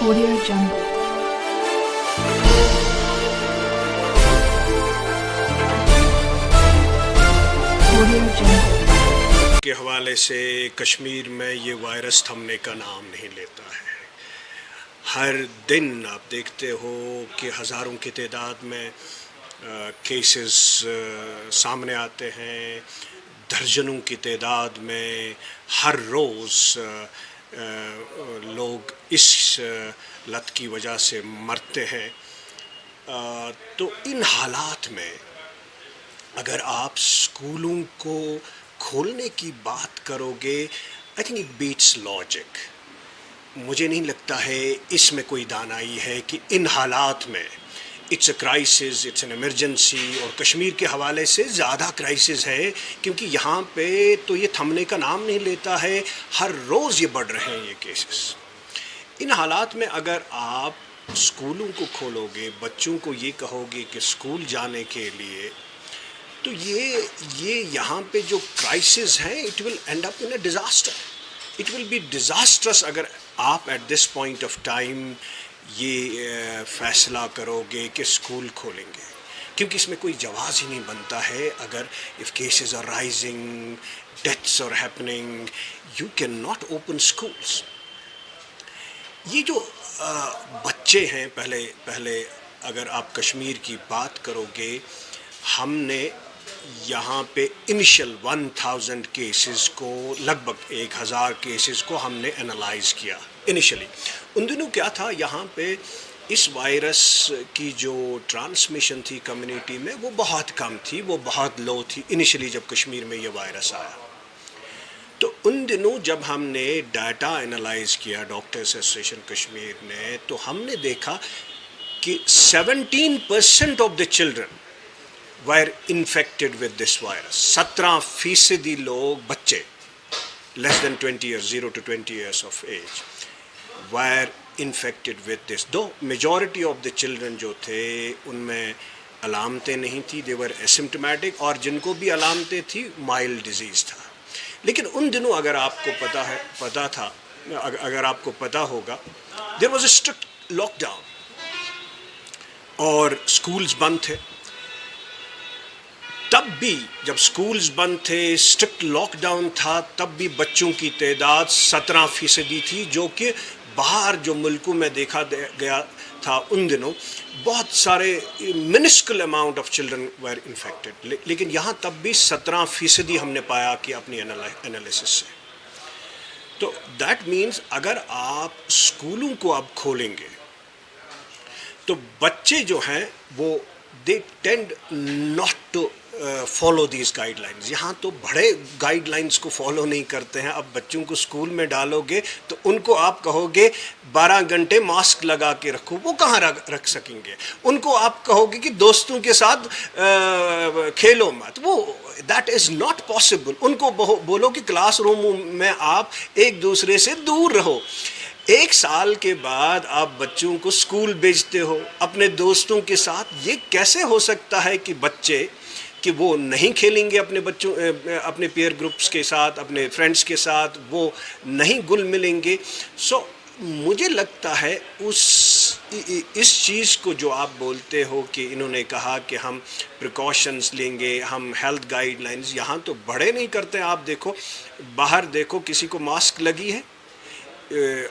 Audio Jungle. Audio Jungle. کے حوالے سے کشمیر میں یہ وائرس تھمنے کا نام نہیں لیتا ہے۔ ہر دن آپ دیکھتے ہو کہ ہزاروں کی تعداد میں کیسز سامنے آتے ہیں، درجنوں کی تعداد میں ہر روز لوگ اس لت کی وجہ سے مرتے ہیں۔ تو ان حالات میں اگر آپ اسکولوں کو کھولنے کی بات کرو گے، I think it beats logic. مجھے نہیں لگتا ہے اس میں کوئی دانائی ہے کہ ان حالات میں it's a crisis, it's an emergency, اور کشمیر کے حوالے سے زیادہ کرائسس ہے کیونکہ یہاں پہ تو یہ تھمنے کا نام نہیں لیتا ہے، ہر روز یہ بڑھ رہے ہیں یہ کیسز۔ ان حالات میں اگر آپ اسکولوں کو کھولو گے، بچوں کو یہ کہو گے کہ اسکول جانے کے لیے، تو یہ یہاں پہ جو کرائسس ہیں it will end up in a disaster, it will be disastrous اگر آپ at this point of time یہ فیصلہ کرو گے کہ اسکول کھولیں گے، کیونکہ اس میں کوئی جواز ہی نہیں بنتا ہے۔ اگر if cases are rising, deaths are happening, you can not open schools. یہ جو بچے ہیں، پہلے اگر آپ کشمیر کی بات کرو گے، ہم نے یہاں پہ انیشل 1000 کیسز کو، لگ بھگ 1000 کیسز کو ہم نے انالائز کیا انیشلی۔ ان دنوں کیا تھا، یہاں پہ اس وائرس کی جو ٹرانسمیشن تھی کمیونٹی میں وہ بہت کم تھی، وہ بہت لو تھی انیشلی جب کشمیر میں یہ وائرس آیا۔ تو ان دنوں جب ہم نے ڈاٹا انالائز کیا ڈاکٹر ایسوسیشن کشمیر نے، تو ہم نے دیکھا کہ 17% of the children were infected with this virus۔ 17% لوگ، بچے less than 20 years، 0 to 20 years of age were infected with this۔ Do majority of the children جو تھے ان میں علامتیں نہیں تھی، they were asymptomatic، اور جن کو بھی علامتیں تھی mild disease تھا۔ لیکن ان دنوں اگر آپ کو پتا ہوگا there was a strict lockdown اور schools بند تھے۔ تب بھی جب سکولز بند تھے، اسٹرکٹ لاک ڈاؤن تھا، تب بھی بچوں کی تعداد 17% تھی، جو کہ باہر جو ملکوں میں دیکھا گیا تھا ان دنوں بہت سارے minuscule amount of children were infected, لیکن یہاں تب بھی 17% ہم نے پایا کہ اپنی انالیسس سے۔ تو دیٹ مینز اگر آپ اسکولوں کو اب کھولیں گے تو بچے جو ہیں وہ they tend not to follow these guidelines۔ یہاں تو بڑے گائیڈ لائنس کو فالو نہیں کرتے ہیں۔ اب بچوں کو اسکول میں ڈالو گے تو ان کو آپ کہو گے 12 گھنٹے ماسک لگا کے رکھو، وہ کہاں رکھ سکیں گے؟ ان کو آپ کہو گے کہ دوستوں کے ساتھ کھیلو مت، وہ دیٹ از ناٹ پاسبل۔ ان کو بولو کہ کلاس روم میں آپ ایک دوسرے سے دور رہو۔ 1 سال کے بعد آپ بچوں کو اسکول بھیجتے ہو اپنے دوستوں کے ساتھ، یہ کیسے ہو سکتا ہے کہ بچے کہ وہ نہیں کھیلیں گے اپنے پیئر گروپس کے ساتھ، اپنے فرینڈس کے ساتھ، وہ نہیں گل ملیں گے؟ سو مجھے لگتا ہے اس چیز کو جو آپ بولتے ہو کہ انہوں نے کہا کہ ہم پریکاشنز لیں گے، ہم ہیلتھ گائیڈ لائنز، یہاں تو بڑے نہیں کرتے۔ آپ دیکھو باہر، دیکھو کسی کو ماسک لگی ہے،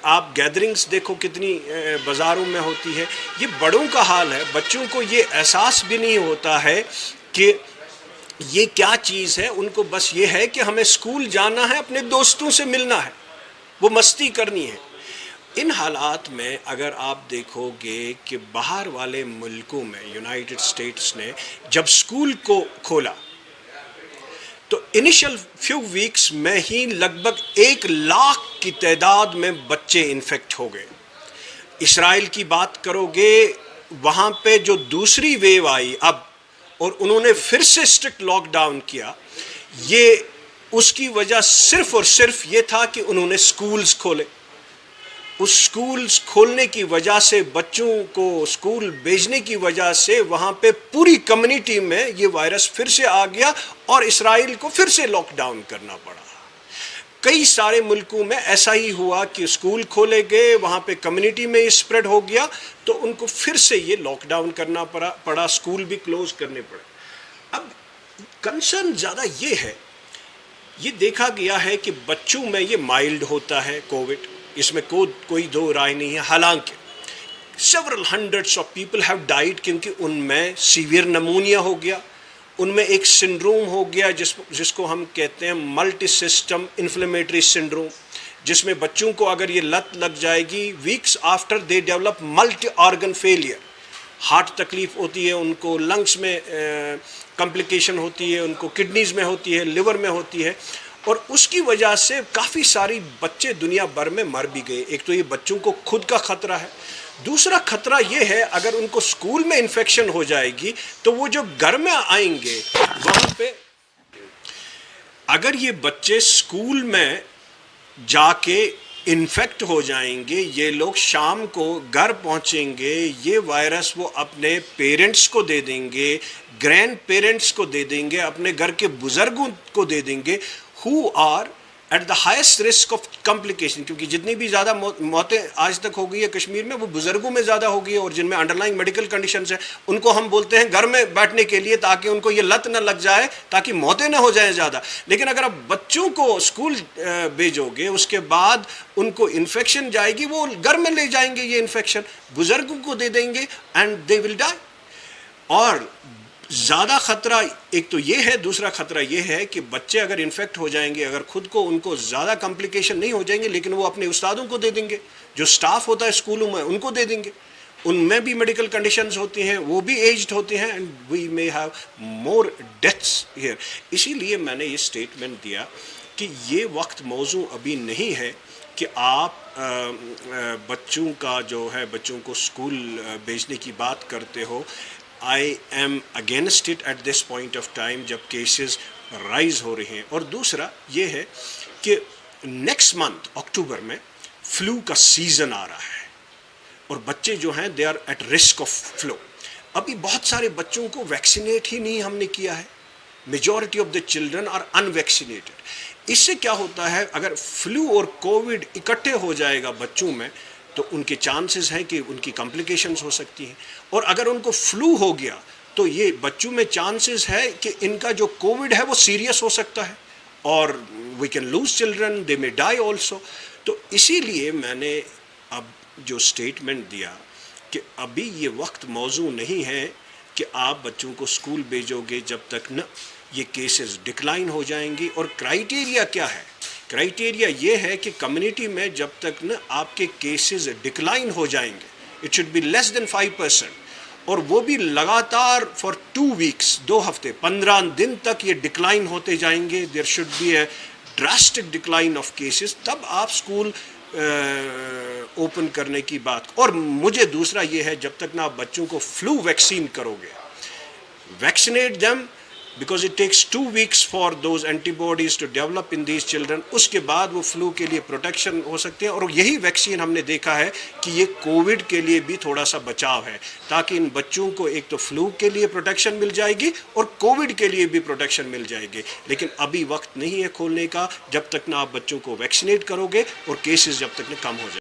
آپ گیدرنگز دیکھو کتنی بازاروں میں ہوتی ہے۔ یہ بڑوں کا حال ہے، بچوں کو یہ احساس بھی نہیں ہوتا ہے کہ یہ کیا چیز ہے۔ ان کو بس یہ ہے کہ ہمیں اسکول جانا ہے، اپنے دوستوں سے ملنا ہے، وہ مستی کرنی ہے۔ ان حالات میں اگر آپ دیکھو گے کہ باہر والے ملکوں میں، یونائٹڈ اسٹیٹس نے جب اسکول کو کھولا تو انیشل فیو ویکس میں ہی لگ بھگ 1 لاکھ کی تعداد میں بچے انفیکٹ ہو گئے۔ اسرائیل کی بات کرو گے، وہاں پہ جو دوسری ویو آئی اب، اور انہوں نے پھر سے اسٹرکٹ لاک ڈاؤن کیا، یہ اس کی وجہ صرف اور صرف یہ تھا کہ انہوں نے سکولز کھولے۔ اس سکولز کھولنے کی وجہ سے، بچوں کو سکول بھیجنے کی وجہ سے، وہاں پہ پوری کمیونٹی میں یہ وائرس پھر سے آ گیا اور اسرائیل کو پھر سے لاک ڈاؤن کرنا پڑا۔ کئی سارے ملکوں میں ایسا ہی ہوا کہ اسکول کھولے گئے, وہاں پہ کمیونٹی میں اسپریڈ ہو گیا, تو ان کو پھر سے یہ لاک ڈاؤن کرنا پڑا, اسکول بھی کلوز کرنے پڑے. اب کنسرن زیادہ یہ ہے, یہ دیکھا گیا ہے کہ بچوں میں یہ مائلڈ ہوتا ہے کووڈ, اس میں کوئی دو رائے نہیں ہے. حالانکہ several hundreds of people have died کیونکہ ان میں سیویئر نمونیا ہو گیا, ان میں ایک سنڈروم ہو گیا جس کو ہم کہتے ہیں ملٹی سسٹم انفلیمیٹری سنڈروم, جس میں بچوں کو اگر یہ لت لگ جائے گی weeks after they develop multi organ failure, heart تکلیف ہوتی ہے ان کو, لنگس میں کمپلیکیشن ہوتی ہے ان کو, کڈنیز میں ہوتی ہے, لیور میں ہوتی ہے, اور اس کی وجہ سے کافی ساری بچے دنیا بھر میں مر بھی گئے. ایک تو یہ بچوں کو خود کا خطرہ ہے, دوسرا خطرہ یہ ہے اگر ان کو اسکول میں انفیکشن ہو جائے گی تو وہ جو گھر میں آئیں گے وہاں پہ, اگر یہ بچے اسکول میں جا کے انفیکٹ ہو جائیں گے, یہ لوگ شام کو گھر پہنچیں گے, یہ وائرس وہ اپنے پیرنٹس کو دے دیں گے, گرینڈ پیرنٹس کو دے دیں گے, اپنے گھر کے بزرگوں کو دے دیں گے, who are at the highest risk of complication, کیونکہ جتنی بھی زیادہ موتیں آج تک ہو گئی ہے کشمیر میں وہ بزرگوں میں زیادہ ہو گئی ہے, اور جن میں انڈرلائنگ میڈیکل کنڈیشنز ہیں ان کو ہم بولتے ہیں گھر میں بیٹھنے کے لیے تاکہ ان کو یہ لت نہ لگ جائے, تاکہ موتیں نہ ہو جائیں زیادہ. لیکن اگر آپ بچوں کو اسکول بھیجو گے اس کے بعد ان کو انفیکشن جائے گی, وہ گھر میں لے جائیں گے یہ انفیکشن, بزرگوں کو دے دیں گے اینڈ دے ول ڈائی. اور زیادہ خطرہ ایک تو یہ ہے, دوسرا خطرہ یہ ہے کہ بچے اگر انفیکٹ ہو جائیں گے, اگر خود کو ان کو زیادہ کمپلیکیشن نہیں ہو جائیں گے, لیکن وہ اپنے استادوں کو دے دیں گے, جو سٹاف ہوتا ہے اسکولوں میں ان کو دے دیں گے, ان میں بھی میڈیکل کنڈیشنز ہوتی ہیں, وہ بھی ایجڈ ہوتے ہیں, and we may have more deaths here. اسی لیے میں نے یہ اسٹیٹمنٹ دیا کہ یہ وقت موزوں ابھی نہیں ہے کہ آپ بچوں کا جو ہے بچوں کو اسکول بھیجنے کی بات کرتے ہو. I am against it at this point of time جب کیسز رائز ہو رہے ہیں. اور دوسرا یہ ہے کہ نیکسٹ منتھ اکتوبر میں فلو کا سیزن آ رہا ہے, اور بچے جو ہیں they are at risk of flu. ابھی بہت سارے بچوں کو ویکسینیٹ ہی نہیں ہم نے کیا ہے, majority of the children are unvaccinated. اس سے کیا ہوتا ہے, اگر فلو اور کووڈ اکٹھے ہو جائے گا بچوں میں تو ان کے چانسز ہیں کہ ان کی کمپلیکیشنز ہو سکتی ہیں, اور اگر ان کو فلو ہو گیا تو یہ بچوں میں چانسز ہے کہ ان کا جو کووڈ ہے وہ سیریس ہو سکتا ہے, اور وی کین لوز چلڈرن, دے میں ڈائی آلسو. تو اسی لیے میں نے اب جو اسٹیٹمنٹ دیا کہ ابھی یہ وقت موزوں نہیں ہے کہ آپ بچوں کو اسکول بھیجو گے جب تک نہ یہ کیسز ڈکلائن ہو جائیں گی. اور کرائیٹیریا کیا ہے, کرائیٹیریا یہ ہے کہ کمیونٹی میں جب تک نہ آپ کے کیسز ڈکلائن ہو جائیں گے, اٹ شوڈ بی لیس دین 5%, اور وہ بھی لگاتار فار 2 ویکس, 2 ہفتے 15 دن تک یہ ڈکلائن ہوتے جائیں گے, there should be a drastic decline of cases, تب آپ اسکول اوپن کرنے کی بات. اور مجھے دوسرا یہ ہے جب تک نہ آپ بچوں کو فلو ویکسین کرو گے, vaccinate them because it takes 2 weeks for those antibodies to develop in these children, اس کے بعد وہ فلو کے لیے پروٹیکشن ہو سکتے ہیں. اور یہی ویکسین ہم نے دیکھا ہے کہ یہ کووڈ کے لیے بھی تھوڑا سا بچاؤ ہے, تاکہ ان بچوں کو ایک تو فلو کے لیے پروٹیکشن مل جائے گی اور کووڈ کے لیے بھی پروٹیکشن مل جائے گی. لیکن ابھی وقت نہیں ہے کھولنے کا جب تک نہ آپ بچوں کو ویکسینیٹ کرو گے اور کیسز جب تک نہ کم ہو جائے.